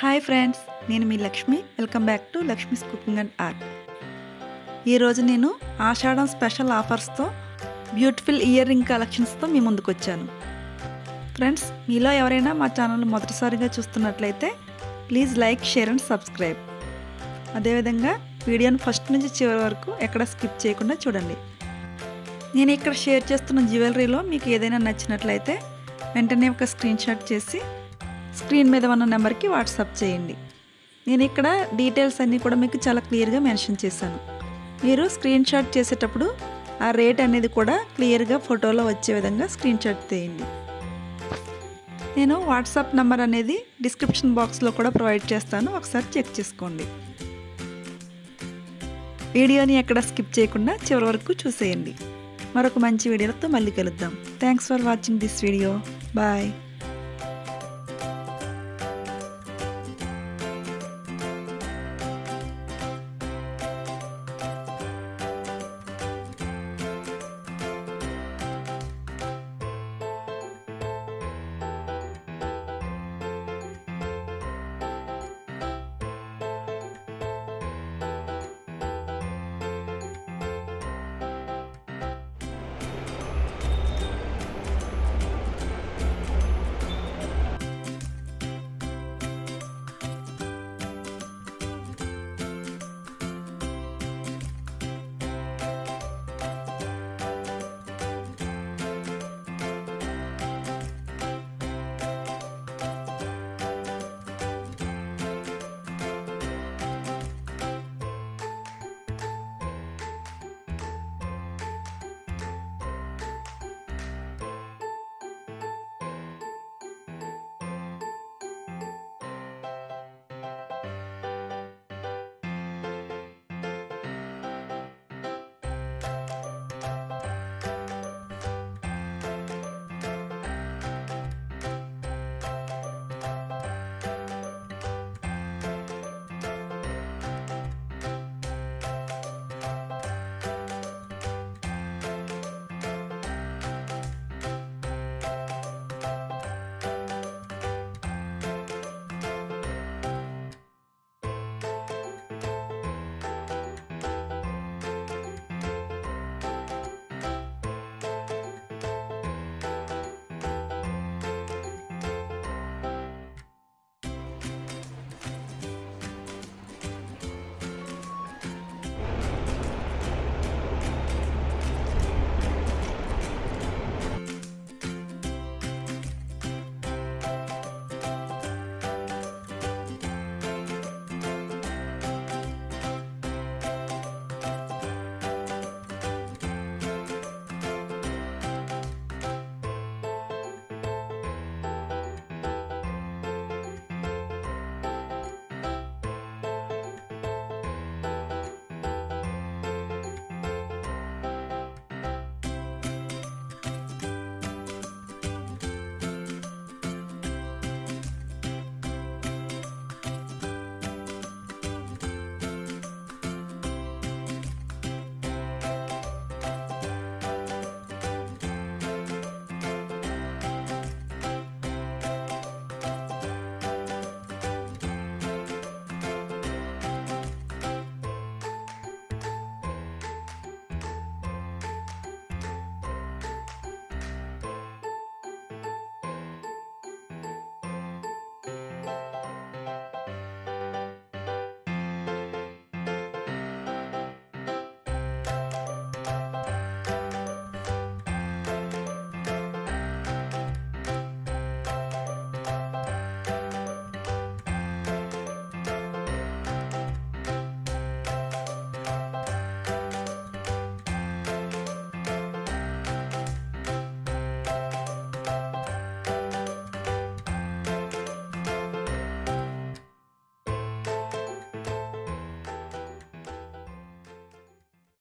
Hi friends, నేను మీ Lakshmi. Welcome back to Lakshmi's cooking and art. ఈరోజు నేను ఆషాఢం స్పెషల్ ఆఫర్స్తో బ్యూటిఫుల్ ఇయర్ రింగ్ కలెక్షన్స్తో మీ ముందుకు వచ్చాను. ఫ్రెండ్స్, మీలో ఎవరైనా మా ఛానల్ మొదటిసారిగా చూస్తున్నట్లయితే please like, share and subscribe. అదేవిధంగా వీడియోని ఫస్ట్ నుంచి చివరి వరకు ఎక్కడ స్కిప్ చేయకుండా చూడండి. నేను ఇక్కడ షేర్ చేస్తున్న జ్యువెలరీలో మీకు ఏదైనా నచ్చినట్లయితే వెంటనే ఒక స్క్రీన్ షాట్ చేసి స్క్రీన్ మీద ఉన్న నెంబర్కి వాట్సాప్ చేయండి. నేను ఇక్కడ డీటెయిల్స్ అన్నీ కూడా మీకు చాలా క్లియర్గా మెన్షన్ చేశాను. మీరు స్క్రీన్ షాట్ చేసేటప్పుడు ఆ రేట్ అనేది కూడా క్లియర్గా ఫోటోలో వచ్చే విధంగా స్క్రీన్ షాట్ తీయండి. నేను వాట్సాప్ నెంబర్ అనేది డిస్క్రిప్షన్ బాక్స్లో కూడా ప్రొవైడ్ చేస్తాను, ఒకసారి చెక్ చేసుకోండి. వీడియోని ఎక్కడ స్కిప్ చేయకుండా చివరి వరకు చూసేయండి. మరొక మంచి వీడియోలతో మళ్ళీ కలుద్దాం. Thanks for watching this video. Bye.